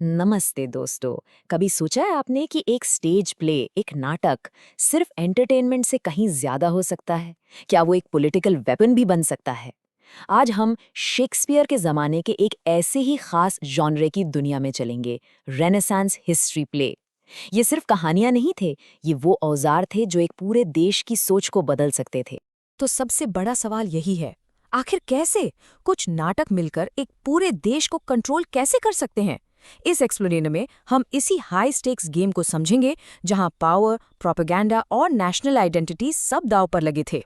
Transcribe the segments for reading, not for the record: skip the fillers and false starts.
नमस्ते दोस्तों। कभी सोचा है आपने कि एक स्टेज प्ले, एक नाटक सिर्फ एंटरटेनमेंट से कहीं ज्यादा हो सकता है? क्या वो एक पॉलिटिकल वेपन भी बन सकता है? आज हम शेक्सपियर के जमाने के एक ऐसे ही खास जॉनरे की दुनिया में चलेंगे, रेनेसांस हिस्ट्री प्ले। ये सिर्फ कहानियां नहीं थे, ये वो औजार थे जो एक पूरे देश की सोच को बदल सकते थे। तो सबसे बड़ा सवाल यही है, आखिर कैसे कुछ नाटक मिलकर एक पूरे देश को कंट्रोल कैसे कर सकते हैं? इस एक्सप्लेनेशन में हम इसी हाई स्टेक्स गेम को समझेंगे, जहां पावर, प्रोपेगेंडा और नेशनल आइडेंटिटी सब दांव पर लगे थे।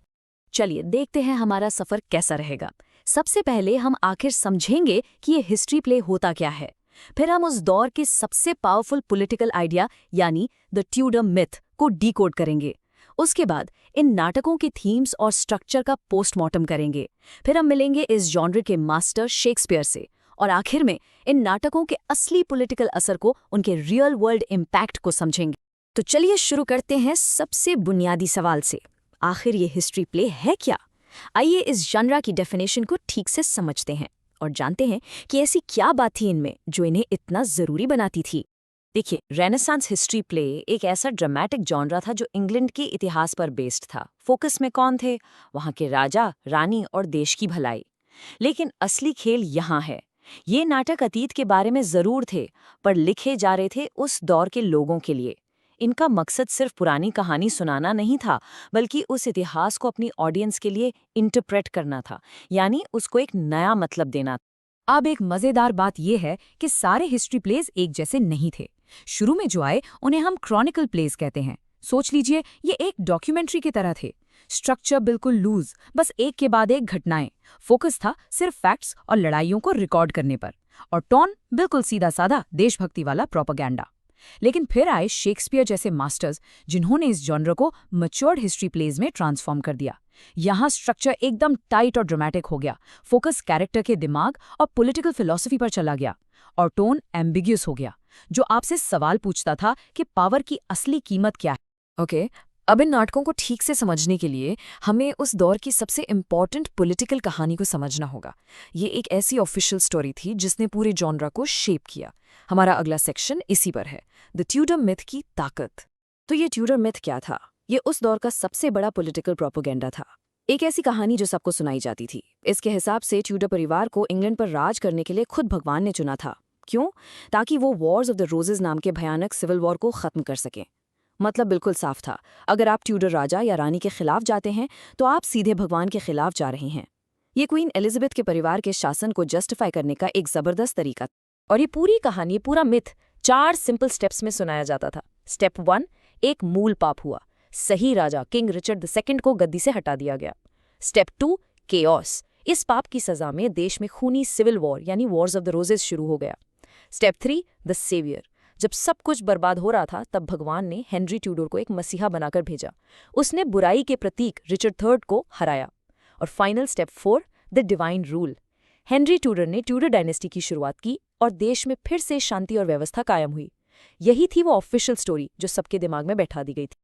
चलिए देखते हैं हमारा सफर कैसा रहेगा। सबसे पहले हम आखिर समझेंगे कि ये हिस्ट्री प्ले होता क्या है। फिर हम उस दौर के सबसे पावरफुल पॉलिटिकल आइडिया यानी द ट्यूडर मिथ को डीकोड करेंगे। उसके बाद इन नाटकों के थीम्स और स्ट्रक्चर का पोस्टमार्टम करेंगे। फिर हम मिलेंगे इस जॉनर के मास्टर शेक्सपियर से, और आखिर में इन नाटकों के असली पॉलिटिकल असर को, उनके रियल वर्ल्ड इम्पैक्ट को समझेंगे। तो चलिए शुरू करते हैं सबसे बुनियादी सवाल से। आखिर ये हिस्ट्री प्ले है क्या? आइए इस जॉनरा की डेफिनेशन को ठीक से समझते हैं और जानते हैं कि ऐसी क्या बात थी इनमें जो इन्हें इतना जरूरी बनाती थी। देखिए, रेनेसांस हिस्ट्री प्ले एक ऐसा ड्रामेटिक जॉनरा था जो इंग्लैंड के इतिहास पर बेस्ड था। फोकस में कौन थे? वहाँ के राजा, रानी और देश की भलाई। लेकिन असली खेल यहाँ है। ये नाटक अतीत के बारे में जरूर थे, पर लिखे जा रहे थे उस दौर के लोगों के लिए। इनका मकसद सिर्फ पुरानी कहानी सुनाना नहीं था, बल्कि उस इतिहास को अपनी ऑडियंस के लिए इंटरप्रेट करना था, यानी उसको एक नया मतलब देना। अब एक मजेदार बात यह है कि सारे हिस्ट्री प्लेज एक जैसे नहीं थे। शुरू में जो आए उन्हें हम क्रॉनिकल प्लेज कहते हैं। सोच लीजिए, ये एक डॉक्यूमेंट्री की तरह थे। स्ट्रक्चर बिल्कुल लूज, बस एक के बाद एक घटनाएं। फोकस था सिर्फ फैक्ट्स और लड़ाइयों को रिकॉर्ड करने पर। और टोन बिल्कुल सीधा साधा देशभक्ति वाला प्रोपेगेंडा। लेकिन फिर आए शेक्सपियर जैसे मास्टर्स, जिन्होंने इस जॉनर को मैच्योर्ड हिस्ट्री प्लेज में ट्रांसफॉर्म कर दिया। यहाँ स्ट्रक्चर एकदम टाइट और ड्रामेटिक हो गया, फोकस कैरेक्टर के दिमाग और पॉलिटिकल फिलॉसफी पर चला गया, और टोन एम्बिग्यूस हो गया, जो आपसे सवाल पूछता था कि पावर की असली कीमत क्या है। ओके, अब इन नाटकों को ठीक से समझने के लिए हमें उस दौर की सबसे इम्पॉर्टेंट पॉलिटिकल कहानी को समझना होगा। ये एक ऐसी ऑफिशियल स्टोरी थी जिसने पूरे जॉनरा को शेप किया। हमारा अगला सेक्शन इसी पर है, द ट्यूडर मिथ की ताकत। तो ये ट्यूडर मिथ क्या था? ये उस दौर का सबसे बड़ा पॉलिटिकल प्रोपेगेंडा था। एक ऐसी कहानी जो सबको सुनाई जाती थी। इसके हिसाब से ट्यूडर परिवार को इंग्लैंड पर राज करने के लिए खुद भगवान ने चुना था। क्यों? ताकि वो वॉर्स ऑफ द रोजेज नाम के भयानक सिविल वॉर को खत्म कर सकें। मतलब बिल्कुल साफ था, अगर आप ट्यूडर राजा या रानी के खिलाफ जाते हैं तो आप सीधे भगवान के खिलाफ जा रहे हैं। ये क्वीन एलिजाबेथ के परिवार के शासन को जस्टिफाई करने का एक जबरदस्त तरीका। और ये पूरी कहानी, पूरा मिथ 4 सिंपल स्टेप्स में सुनाया जाता था। स्टेप 1, एक मूल पाप हुआ। सही राजा किंग रिचर्ड II को गद्दी से हटा दिया गया। Step 2, chaos. इस पाप की सजा में देश में खूनी सिविल वॉर यानी वॉर्स ऑफ द रोजेज शुरू हो गया। Step 3, the saviour. जब सब कुछ बर्बाद हो रहा था, तब भगवान ने हेनरी ट्यूडर को एक मसीहा बनाकर भेजा। उसने बुराई के प्रतीक रिचर्ड III को हराया। और final step 4, the divine rule. Henry Tudor ने ट्यूडर डायनेस्टी की शुरुआत की और देश में फिर से शांति और व्यवस्था कायम हुई। यही थी वो ऑफिशियल स्टोरी जो सबके दिमाग में बैठा दी गई थी।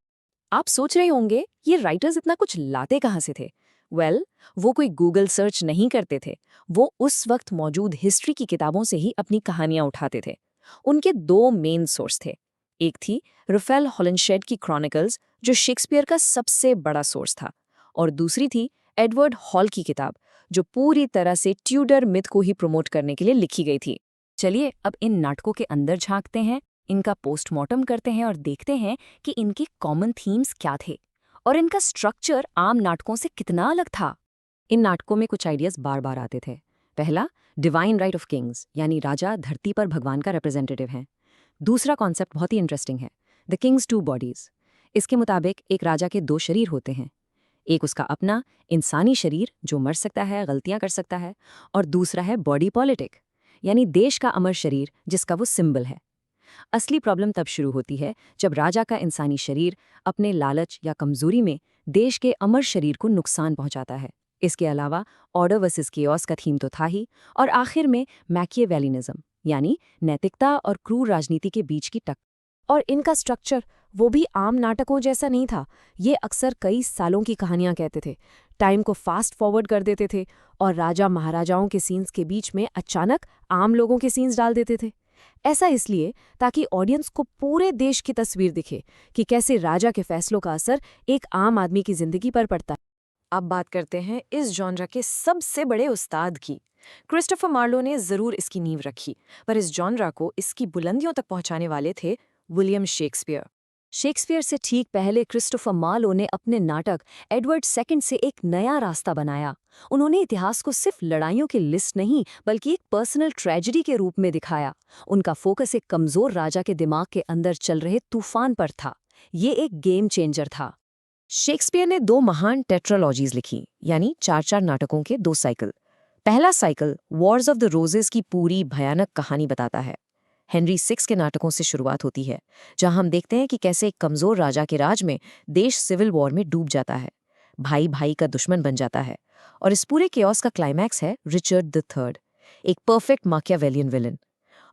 आप सोच रहे होंगे, ये राइटर्स इतना कुछ लाते कहाँ से थे? वो कोई गूगल सर्च नहीं करते थे। वो उस वक्त मौजूद हिस्ट्री की किताबों से ही अपनी कहानियां उठाते थे। उनके 2 मेन सोर्स थे। एक थी रफेल हॉलिंशेड की क्रॉनिकल्स, जो शेक्सपियर का सबसे बड़ा सोर्स था, और दूसरी थी एडवर्ड हॉल की किताब, जो पूरी तरह से ट्यूडर मिथ को ही प्रमोट करने के लिए लिखी गई थी। चलिए अब इन नाटकों के अंदर झांकते हैं, इनका पोस्टमार्टम करते हैं और देखते हैं कि इनके कॉमन थीम्स क्या थे और इनका स्ट्रक्चर आम नाटकों से कितना अलग था। इन नाटकों में कुछ आइडियाज बार बार आते थे। पहला, डिवाइन राइट ऑफ किंग्स, यानी राजा धरती पर भगवान का रिप्रेजेंटेटिव है। दूसरा कॉन्सेप्ट बहुत ही इंटरेस्टिंग है, द किंग्स 2 बॉडीज। इसके मुताबिक एक राजा के 2 शरीर होते हैं। एक उसका अपना इंसानी शरीर जो मर सकता है, गलतियां कर सकता है, और दूसरा है बॉडी पॉलिटिक, यानी देश का अमर शरीर जिसका वो सिंबल है। असली प्रॉब्लम तब शुरू होती है जब राजा का इंसानी शरीर अपने लालच या कमजोरी में देश के अमर शरीर को नुकसान पहुंचाता है। इसके अलावा ऑर्डर वर्सेस केओस का थीम तो था ही, और आखिर में मैकियावेलिनिज्म, यानी नैतिकता और क्रूर राजनीति के बीच की टक्कर। और इनका स्ट्रक्चर वो भी आम नाटकों जैसा नहीं था। ये अक्सर कई सालों की कहानियां कहते थे, टाइम को फास्ट फॉरवर्ड कर देते थे और राजा महाराजाओं के सीन्स के बीच में अचानक आम लोगों के सीन्स डाल देते थे। ऐसा इसलिए ताकि ऑडियंस को पूरे देश की तस्वीर दिखे कि कैसे राजा के फैसलों का असर एक आम आदमी की जिंदगी पर पड़ता है। अब बात करते हैं इस जॉनरा के सबसे बड़े उस्ताद की। क्रिस्टोफर मार्लो ने जरूर इसकी नींव रखी, पर इस जॉनरा को इसकी बुलंदियों तक पहुंचाने वाले थे विलियम शेक्सपियर। शेक्सपियर से ठीक पहले क्रिस्टोफर मार्लो ने अपने नाटक एडवर्ड सेकंड से एक नया रास्ता बनाया। उन्होंने इतिहास को सिर्फ लड़ाइयों की लिस्ट नहीं बल्कि एक पर्सनल ट्रेजेडी के रूप में दिखाया। उनका फोकस एक कमजोर राजा के दिमाग के अंदर चल रहे तूफान पर था। ये एक गेम चेंजर था। शेक्सपियर ने 2 महान टेट्रालॉजीज लिखी, यानी 4-4 नाटकों के 2 साइकिल। पहला cycle Wars of the roses की पूरी भयानक कहानी बताता है। हेनरी VI के नाटकों से शुरुआत होती है, जहां हम देखते हैं कि कैसे एक कमजोर राजा के राज में देश सिविल वॉर में डूब जाता है, भाई भाई का दुश्मन बन जाता है। और इस पूरे केओस का क्लाइमैक्स है रिचर्ड III, एक परफेक्ट माकियावेलियन विलन।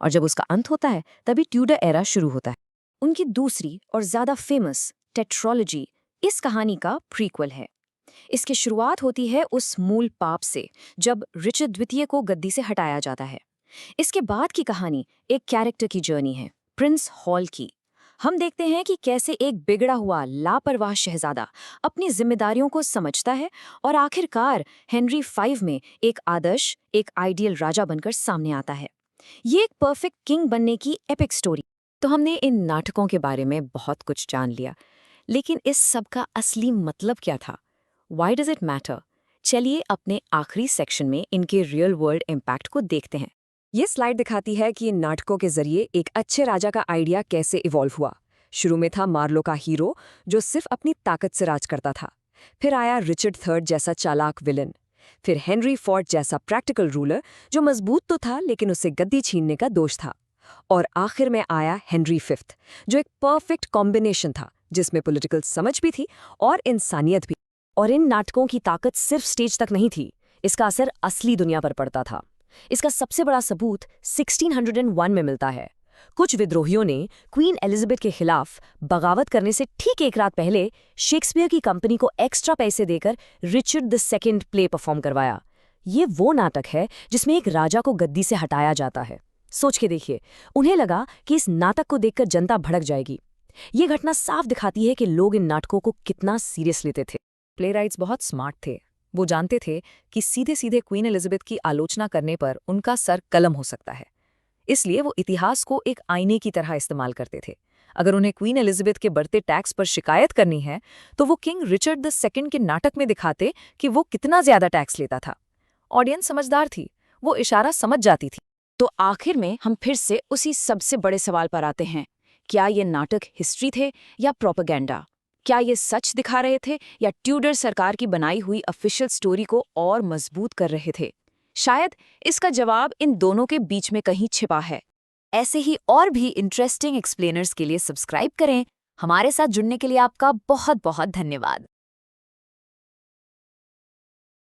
और जब उसका अंत होता है तभी ट्यूडर एरा शुरू होता है। उनकी दूसरी और ज्यादा फेमस टेट्रोलॉजी इस कहानी का प्रीक्वल है। इसकी शुरुआत होती है उस मूल पाप से जब रिचर्ड द्वितीय को गद्दी से हटाया जाता है। इसके बाद की कहानी एक कैरेक्टर की जर्नी है, प्रिंस हॉल की। हम देखते हैं कि कैसे एक बिगड़ा हुआ लापरवाह शहजादा अपनी जिम्मेदारियों को समझता है और आखिरकार हेनरी V में एक आदर्श, एक आइडियल राजा बनकर सामने आता है। ये एक परफेक्ट किंग बनने की एपिक स्टोरी। तो हमने इन नाटकों के बारे में बहुत कुछ जान लिया, लेकिन इस सब का असली मतलब क्या था? Why does it matter? चलिए अपने आखिरी सेक्शन में इनके रियल वर्ल्ड इम्पैक्ट को देखते हैं। ये स्लाइड दिखाती है कि इन नाटकों के जरिए एक अच्छे राजा का आइडिया कैसे इवॉल्व हुआ। शुरू में था मार्लो का हीरो जो सिर्फ अपनी ताकत से राज करता था। फिर आया रिचर्ड III जैसा चालाक विलन। फिर हेनरी IV जैसा प्रैक्टिकल रूलर जो मजबूत तो था लेकिन उसे गद्दी छीनने का दोष था। और आखिर में आया हेनरी V जो एक परफेक्ट कॉम्बिनेशन था, जिसमें पॉलिटिकल समझ भी थी और इंसानियत भी। और इन नाटकों की ताकत सिर्फ स्टेज तक नहीं थी, इसका असर असली दुनिया पर पड़ता था। इसका सबसे बड़ा सबूत 1601 में मिलता है। कुछ विद्रोहियों ने क्वीन एलिजाबेथ के खिलाफ बगावत करने से ठीक एक रात पहले शेक्सपियर की कंपनी को एक्स्ट्रा पैसे देकर रिचर्ड II प्ले परफॉर्म करवाया। ये वो नाटक है जिसमें एक राजा को गद्दी से हटाया जाता है। सोच के देखिए, उन्हें लगा कि इस नाटक को देखकर जनता भड़क जाएगी। ये घटना साफ दिखाती है कि लोग इन नाटकों को कितना सीरियस लेते थे। प्लेराइट्स बहुत स्मार्ट थे। वो जानते थे कि सीधे सीधे क्वीन एलिजाबेथ की आलोचना करने पर उनका सर कलम हो सकता है, इसलिए वो इतिहास को एक आईने की तरह इस्तेमाल करते थे। अगर उन्हें क्वीन एलिजाबेथ के बढ़ते टैक्स पर शिकायत करनी है तो वो किंग रिचर्ड II के नाटक में दिखाते कि वो कितना ज्यादा टैक्स लेता था। ऑडियंस समझदार थी, वो इशारा समझ जाती थी। तो आखिर में हम फिर से उसी सबसे बड़े सवाल पर आते हैं, क्या ये नाटक हिस्ट्री थे या प्रोपेगेंडा? क्या ये सच दिखा रहे थे या ट्यूडर सरकार की बनाई हुई ऑफिशियल स्टोरी को और मजबूत कर रहे थे? शायद इसका जवाब इन दोनों के बीच में कहीं छिपा है। ऐसे ही और भी इंटरेस्टिंग एक्सप्लेनर्स के लिए सब्सक्राइब करें। हमारे साथ जुड़ने के लिए आपका बहुत बहुत धन्यवाद।